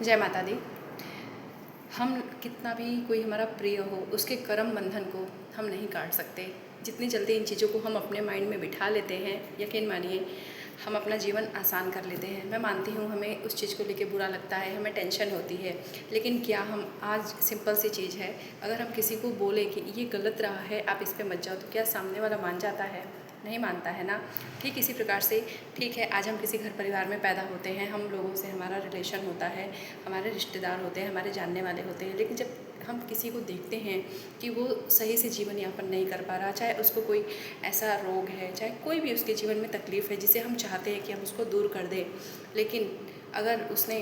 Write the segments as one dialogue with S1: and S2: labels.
S1: जय माता दी। हम कितना भी कोई हमारा प्रिय हो, उसके कर्म बंधन को हम नहीं काट सकते। जितनी जल्दी इन चीज़ों को हम अपने माइंड में बिठा लेते हैं, यकीन मानिए हम अपना जीवन आसान कर लेते हैं। मैं मानती हूँ हमें उस चीज़ को लेके बुरा लगता है, हमें टेंशन होती है, लेकिन क्या हम आज सिंपल सी चीज़ है, अगर हम किसी को बोले कि ये गलत रहा है, आप इस पे मत जाओ, तो क्या सामने वाला मान जाता है? नहीं मानता है ना। ठीक इसी प्रकार से ठीक है, आज हम किसी घर परिवार में पैदा होते हैं, हम लोगों से हमारा रिलेशन होता है, हमारे रिश्तेदार होते हैं, हमारे जानने वाले होते हैं, लेकिन जब हम किसी को देखते हैं कि वो सही से जीवन यापन नहीं कर पा रहा, चाहे उसको कोई ऐसा रोग है, चाहे कोई भी उसके जीवन में तकलीफ़ है जिसे हम चाहते हैं कि हम उसको दूर कर दें, लेकिन अगर उसने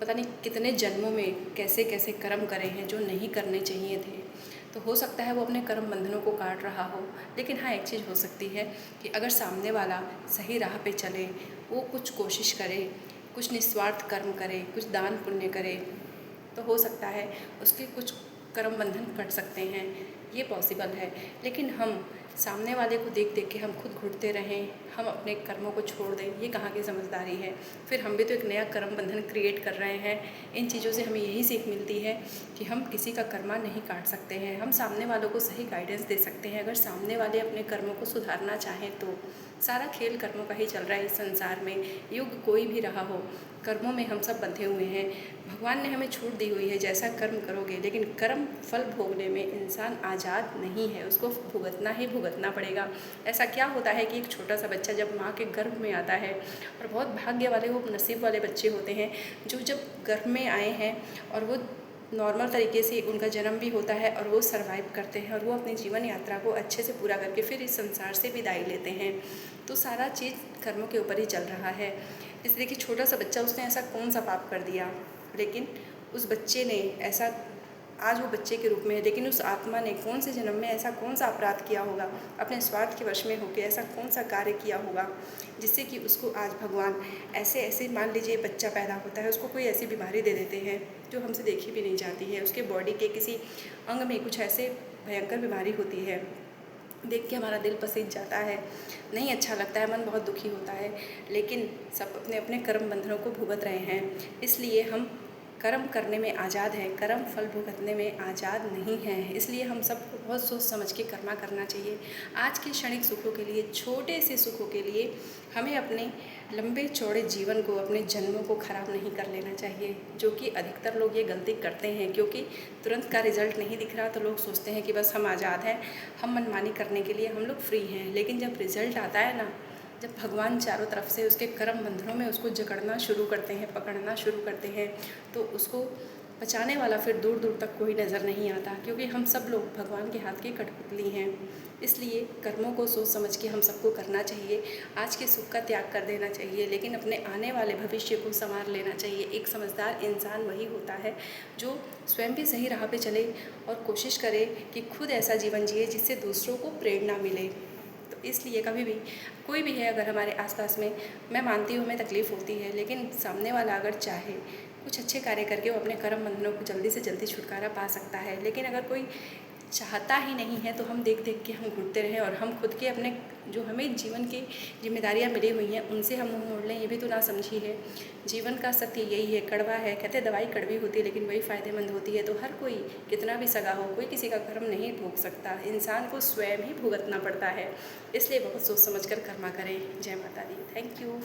S1: पता नहीं कितने जन्मों में कैसे कैसे कर्म करे हैं जो नहीं करने चाहिए थे, तो हो सकता है वो अपने कर्म बंधनों को काट रहा हो। लेकिन हाँ, एक चीज़ हो सकती है कि अगर सामने वाला सही राह पे चले, वो कुछ कोशिश करे, कुछ निस्वार्थ कर्म करे, कुछ दान पुण्य करे, तो हो सकता है उसके कुछ कर्म बंधन कट सकते हैं, ये पॉसिबल है। लेकिन हम सामने वाले को देख देख के हम खुद घुटते रहें, हम अपने कर्मों को छोड़ दें, ये कहाँ की समझदारी है। फिर हम भी तो एक नया कर्म बंधन क्रिएट कर रहे हैं। इन चीज़ों से हमें यही सीख मिलती है कि हम किसी का कर्मा नहीं काट सकते हैं, हम सामने वालों को सही गाइडेंस दे सकते हैं। अगर सामने वाले अपने कर्मों को सुधारना चाहें तो सारा खेल कर्मों का ही चल रहा है इस संसार में। युग कोई भी रहा हो, कर्मों में हम सब बंधे हुए हैं। भगवान ने हमें छूट दी हुई है, जैसा कर्म करोगे, लेकिन कर्म फल भोगने में इंसान आज़ाद नहीं है, उसको भुगतना ही भुगतना पड़ेगा। ऐसा क्या होता है कि एक छोटा सा बच्चा जब माँ के गर्भ में आता है, और बहुत भाग्य वाले वो नसीब वाले बच्चे होते हैं जो जब गर्भ में आए हैं और वो नॉर्मल तरीके से उनका जन्म भी होता है और वो सर्वाइव करते हैं और वो अपनी जीवन यात्रा को अच्छे से पूरा करके फिर इस संसार से विदाई लेते हैं। तो सारा चीज़ कर्मों के ऊपर ही चल रहा है। इसलिए कि छोटा सा बच्चा, उसने ऐसा कौन सा पाप कर दिया, लेकिन उस बच्चे ने ऐसा, आज वो बच्चे के रूप में है, लेकिन उस आत्मा ने कौन से जन्म में ऐसा कौन सा अपराध किया होगा, अपने स्वार्थ के वश में होकर ऐसा कौन सा कार्य किया होगा जिससे कि उसको आज भगवान ऐसे ऐसे, मान लीजिए बच्चा पैदा होता है, उसको कोई ऐसी बीमारी दे देते हैं जो हमसे देखी भी नहीं जाती है, उसके बॉडी के किसी अंग में कुछ ऐसे भयंकर बीमारी होती है, देख के हमारा दिल पसीज जाता है, नहीं अच्छा लगता है, मन बहुत दुखी होता है। लेकिन सब अपने अपने कर्म बंधनों को भुगत रहे हैं, इसलिए हम कर्म करने में आज़ाद हैं, कर्म फल भुगतने में आज़ाद नहीं हैं। इसलिए हम सबको बहुत सोच समझ के कर्मा करना चाहिए। आज के क्षणिक सुखों के लिए, छोटे से सुखों के लिए हमें अपने लंबे चौड़े जीवन को, अपने जन्मों को ख़राब नहीं कर लेना चाहिए, जो कि अधिकतर लोग ये गलती करते हैं। क्योंकि तुरंत का रिजल्ट नहीं दिख रहा तो लोग सोचते हैं कि बस हम आज़ाद हैं, हम मनमानी करने के लिए हम लोग फ्री हैं। लेकिन जब रिजल्ट आता है ना, जब भगवान चारों तरफ से उसके कर्म बंधनों में उसको जकड़ना शुरू करते हैं, पकड़ना शुरू करते हैं, तो उसको बचाने वाला फिर दूर दूर तक कोई नज़र नहीं आता। क्योंकि हम सब लोग भगवान के हाथ की कठपुतली हैं। इसलिए कर्मों को सोच समझ के हम सबको करना चाहिए। आज के सुख का त्याग कर देना चाहिए, लेकिन अपने आने वाले भविष्य को संवार लेना चाहिए। एक समझदार इंसान वही होता है जो स्वयं भी सही राह पे चले और कोशिश करे कि खुद ऐसा जीवन जिए जिससे दूसरों को प्रेरणा मिले। तो इसलिए कभी भी कोई भी है अगर हमारे आसपास में, मैं मानती हूँ हमें तकलीफ़ होती है, लेकिन सामने वाला अगर चाहे कुछ अच्छे कार्य करके वो अपने कर्म बंधनों को जल्दी से जल्दी छुटकारा पा सकता है। लेकिन अगर कोई चाहता ही नहीं है तो हम देख देख के हम घुटते रहें और हम खुद के अपने जो हमें जीवन की जिम्मेदारियां मिली हुई हैं उनसे हम मुँह मोड़ लें, ये भी तो ना समझी है। जीवन का सत्य यही है, कड़वा है, कहते हैं दवाई कड़वी होती है लेकिन वही फ़ायदेमंद होती है। तो हर कोई कितना भी सगा हो, कोई किसी का कर्म नहीं भोग सकता, इंसान को स्वयं ही भुगतना पड़ता है। इसलिए बहुत सोच समझ कर कर्मा करें। जय माता दी। Thank you.